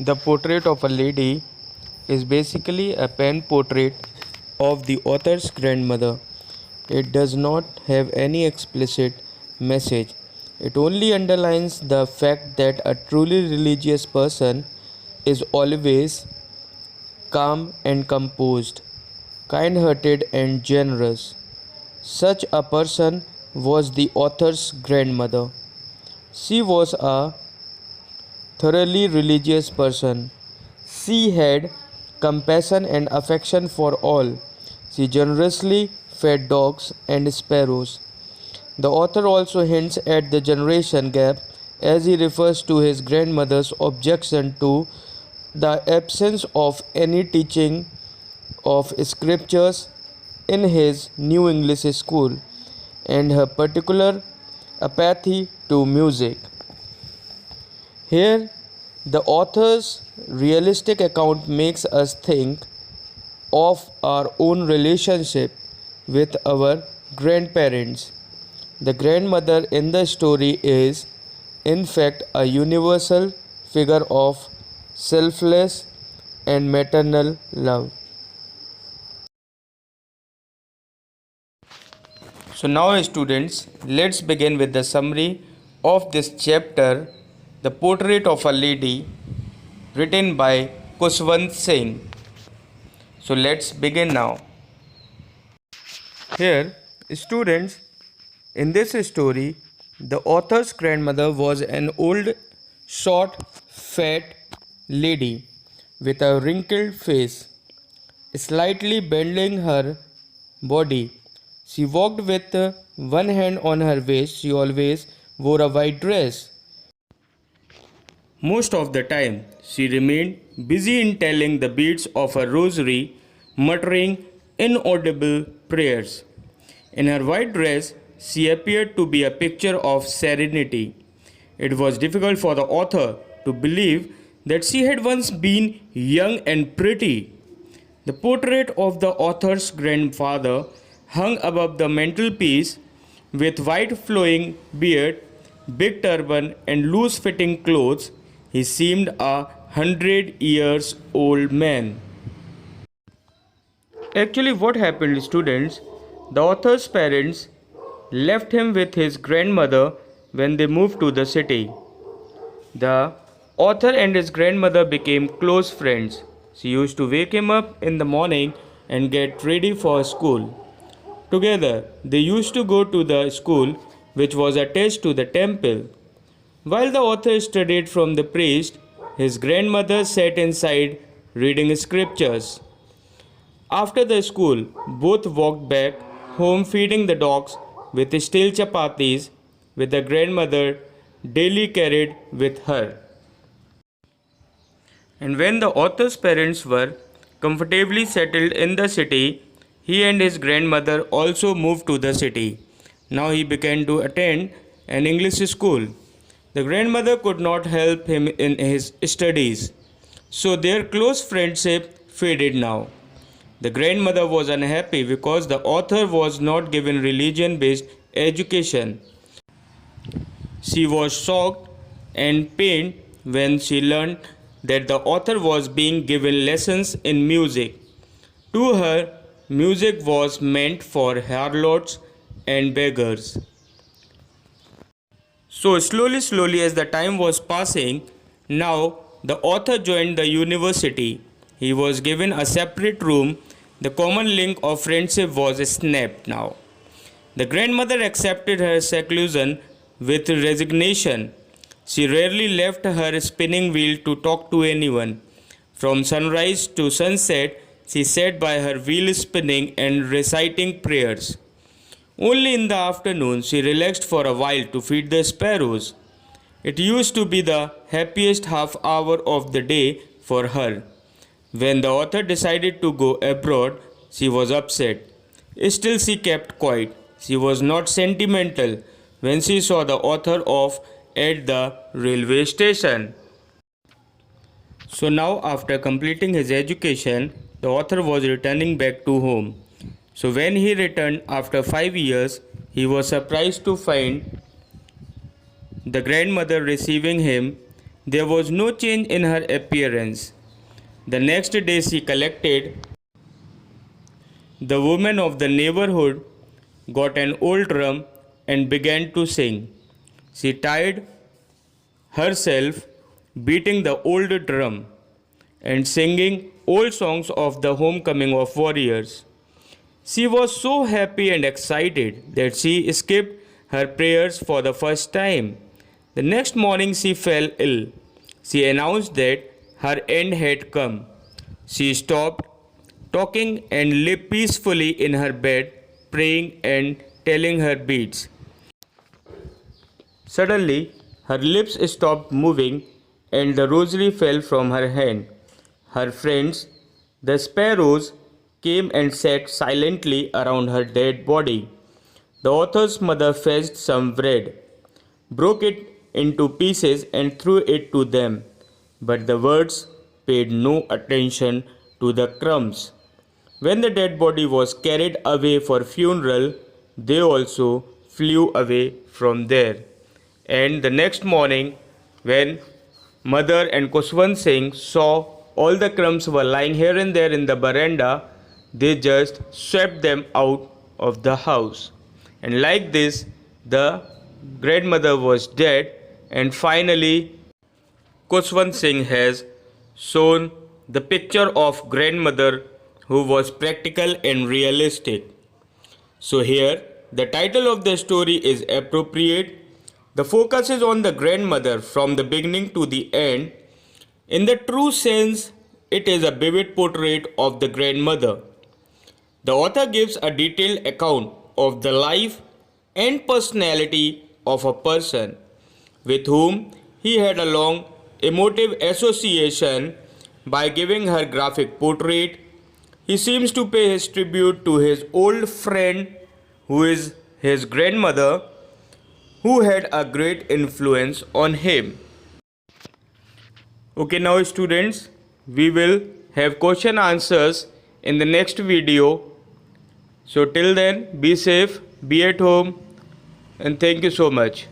The Portrait of a Lady is basically a pen portrait of the author's grandmother. It does not have any explicit message. It only underlines the fact that a truly religious person is always calm and composed, kind hearted and generous. Such a person was the author's grandmother. She was a thoroughly religious person. She had compassion and affection for all. She generously fed dogs and sparrows. The author also hints at the generation gap as he refers to his grandmother's objection to the absence of any teaching of scriptures in his New English school and her particular apathy to music. Here, the author's realistic account makes us think of our own relationship with our grandparents. The grandmother in the story is, in fact, a universal figure of selfless and maternal love. So, now, students, let's begin with the summary of this chapter, The Portrait of a Lady, written by Kushwant Singh. So, let's begin now. Here, students, in this story, the author's grandmother was an old, short, fat lady with a wrinkled face, slightly bending her body. She walked with one hand on her waist. She always wore a white dress. Most of the time, she remained busy in telling the beads of her rosary, muttering inaudible prayers. In her white dress, she appeared to be a picture of serenity. It was difficult for the author to believe that she had once been young and pretty. The portrait of the author's grandfather hung above the mantelpiece with white flowing beard, big turban, and loose fitting clothes. He seemed 100 years old man. Actually, what happened, students? The author's parents left him with his grandmother when they moved to the city. The author and his grandmother became close friends. She used to wake him up in the morning and get ready for school. Together, they used to go to the school which was attached to the temple. While the author studied from the priest, his grandmother sat inside reading scriptures. After the school, both walked back home feeding the dogs with stale chapatis with the grandmother daily carried with her. And when the author's parents were comfortably settled in the city, he and his grandmother also moved to the city. Now he began to attend an English school. The grandmother could not help him in his studies, so their close friendship faded now. The grandmother was unhappy because the author was not given religion based education. She was shocked and pained when she learned that the author was being given lessons in music. To her, music was meant for harlots and beggars. So, slowly, as the time was passing, now the author joined the university. He was given a separate room. The common link of friendship was snapped now. The grandmother accepted her seclusion with resignation. She rarely left her spinning wheel to talk to anyone. From sunrise to sunset, she sat by her wheel spinning and reciting prayers. Only in the afternoon she relaxed for a while to feed the sparrows. It used to be the happiest half hour of the day for her. When the author decided to go abroad, she was upset. Still, she kept quiet. She was not sentimental when she saw the author off at the railway station. So now, after completing his education, the author was returning back to home. So when he returned after 5 years, he was surprised to find the grandmother receiving him. There was no change in her appearance. The next day she collected the women of the neighborhood, got an old drum, and began to sing. She tied herself beating the old drum and singing old songs of the homecoming of warriors. She was so happy and excited that she skipped her prayers for the first time. The next morning she fell ill. She announced that her end had come. She stopped talking and lay peacefully in her bed, praying and telling her beads. Suddenly, her lips stopped moving and the rosary fell from her hand. Her friends, the sparrows, came and sat silently around her dead body. The author's mother fetched some bread, broke it into pieces, and threw it to them. But the birds paid no attention to the crumbs. When the dead body was carried away for funeral, they also flew away from there. And the next morning, when Mother and Kuswant Singh saw all the crumbs were lying here and there in the veranda, they just swept them out of the house. And like this, the grandmother was dead, and finally, Kuswant Singh has shown the picture of grandmother who was practical and realistic. So here, the title of the story is appropriate. The focus is on the grandmother from the beginning to the end. In the true sense, it is a vivid portrait of the grandmother. The author gives a detailed account of the life and personality of a person with whom he had a long emotive association. By giving her graphic portrait, he seems to pay his tribute to his old friend who is his grandmother, who had a great influence on him. Okay, now students, we will have question answers in the next video. So till then, be safe, be at home, and thank you so much.